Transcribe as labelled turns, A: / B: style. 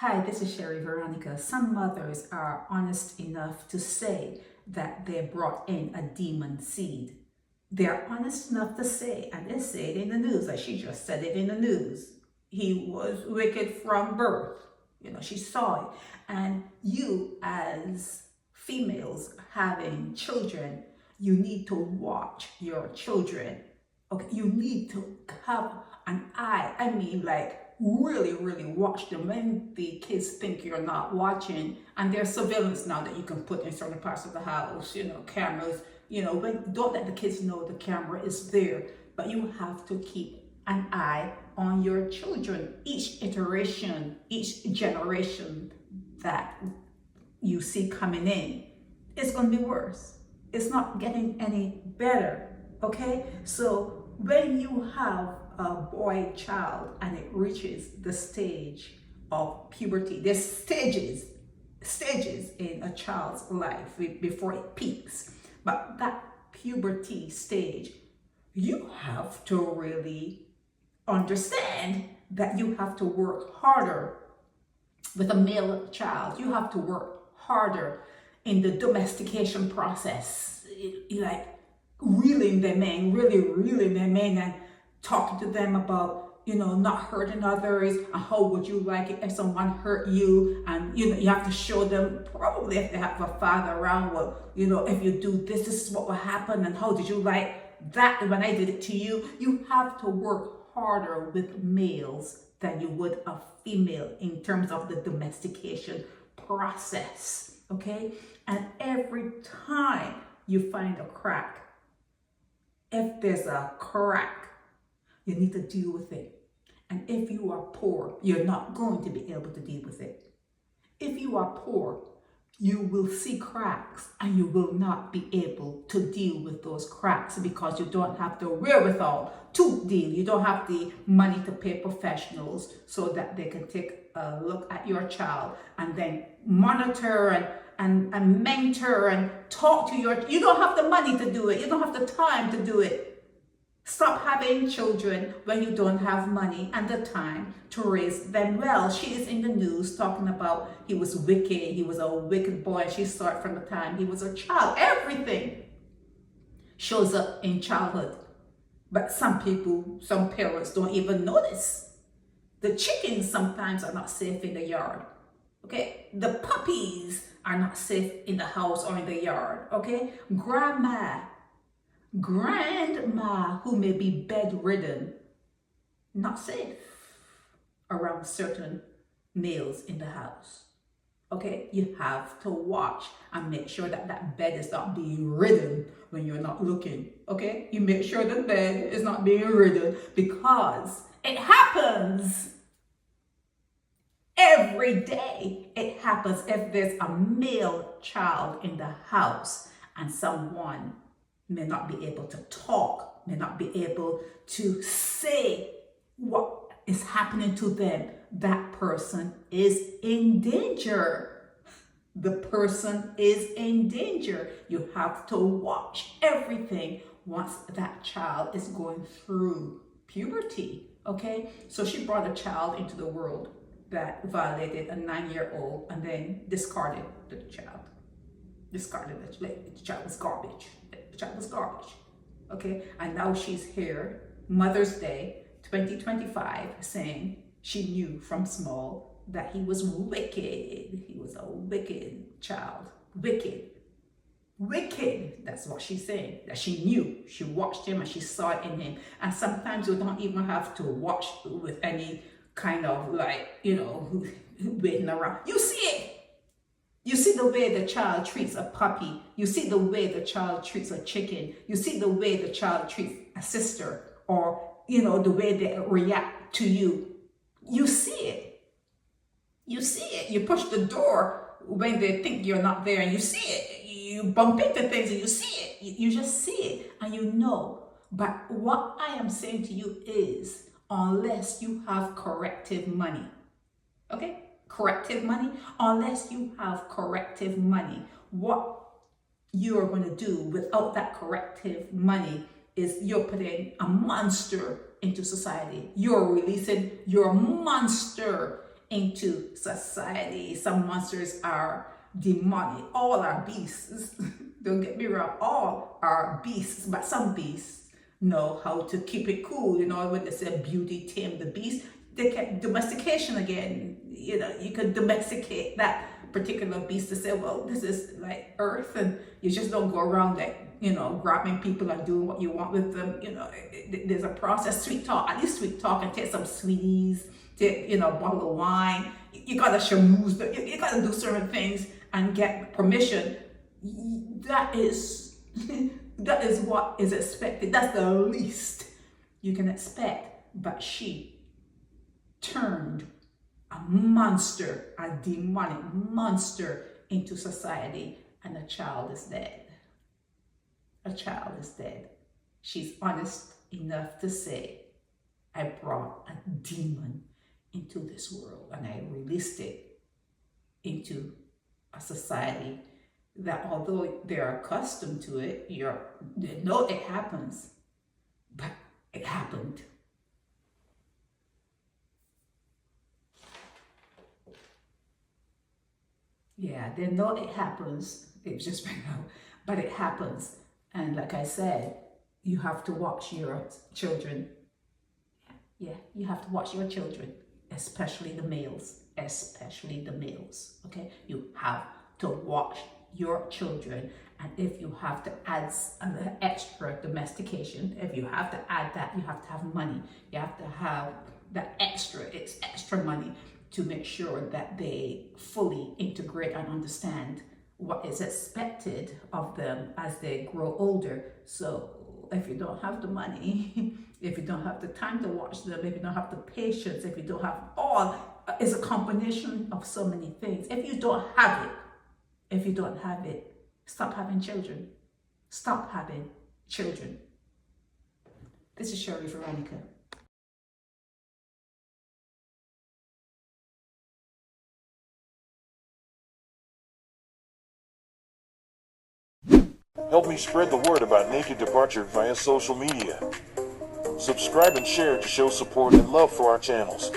A: Hi, this is Sherry Veronica. Some mothers are honest enough to say that they brought in a demon seed. They're honest enough to say, and they say it in the news, like she just said it in the news. He was wicked from birth. She saw it. And you, as females having children, you need to watch your children. Okay, you need to have an eye. Really watch them when the kids think you're not watching. And there's surveillance now that you can put in certain parts of the house, cameras, don't let the kids know the camera is there, but you have to keep an eye on your children. Each iteration, each generation that you see coming in, it's going to be worse. It's not getting any better, okay? So when you have a boy child and it reaches the stage of puberty, there's stages in a child's life before it peaks. But that puberty stage, you have to really understand that you have to work harder with a male child. You have to work harder in the domestication process, like reeling them in, really reeling them in and talking to them about, not hurting others, and how would you like it if someone hurt you, and you have to show them, probably if they have a father around, well, if you do this, this is what will happen, and how did you like that when I did it to you? You have to work harder with males than you would a female in terms of the domestication process, okay? And every time you find a crack, if there's a crack, you need to deal with it. And if you are poor, you're not going to be able to deal with it. If you are poor, you will see cracks and you will not be able to deal with those cracks because you don't have the wherewithal to deal. You don't have the money to pay professionals so that they can take a look at your child and then monitor and mentor and talk to you don't have the money to do it. You don't have the time to do it. Stop having children when you don't have money and the time to raise them well. She is in the news talking about he was wicked. He was a wicked boy. She saw it from the time he was a child. Everything shows up in childhood. But some parents don't even notice. The chickens sometimes are not safe in the yard. Okay? The puppies are not safe in the house or in the yard. Okay? Grandma, who may be bedridden, not safe around certain males in the house. Okay, you have to watch and make sure that that bed is not being ridden when you're not looking. Okay, you make sure the bed is not being ridden because it happens every day. It happens if there's a male child in the house and someone may not be able to talk, may not be able to say what is happening to them. That person is in danger. The person is in danger. You have to watch everything once that child is going through puberty, okay? So she brought a child into the world that violated a 9-year-old and then discarded the child. The child was garbage. The child was garbage. Okay? And now she's here, Mother's Day 2025, saying she knew from small that he was wicked. He was a wicked child. Wicked. That's what she's saying. That she knew. She watched him and she saw it in him. And sometimes you don't even have to watch with any kind of waiting around. You see it. You see the way the child treats a puppy. You see the way the child treats a chicken. You see the way the child treats a sister, or, the way they react to you. You see it. You see it. You push the door when they think you're not there and you see it. You bump into things and you see it. You just see it and you know. But what I am saying to you is, unless you have corrective money, okay? Corrective money, unless you have corrective money, what you are going to do without that corrective money is you're putting a monster into society. You're releasing your monster into society. Some monsters are demonic. All are beasts. Don't get me wrong, all are beasts, but some beasts know how to keep it cool. You know, when they say beauty tame the beast, they can domestication again. You know, you could domesticate that particular beast to say, well, this is like earth, and you just don't go around like, you know, grabbing people and doing what you want with them. You know, there's a process. Sweet talk, at least sweet talk, and take some sweeties, take, you know, a bottle of wine. You gotta schmooze, you gotta do certain things and get permission. That is that is what is expected. That's the least you can expect. But she turned a monster, a demonic monster into society, and a child is dead. A child is dead. She's honest enough to say, I brought a demon into this world and I released it into a society that, although they're accustomed to it, they know it happens, but it happened. Yeah, they know it happens. It just right now, but it happens. And like I said, you have to watch your children. Yeah, you have to watch your children, especially the males, okay? You have to watch your children. And if you have to add extra domestication, if you have to add that, you have to have money. You have to have that it's extra money to make sure that they fully integrate and understand what is expected of them as they grow older. So if you don't have the money, if you don't have the time to watch them, if you don't have the patience, if you don't have it's a combination of so many things. If you don't have it, stop having children. Stop having children. This is Shirley Veronica.
B: Help me spread the word about Naked Departure via social media. Subscribe and share to show support and love for our channels.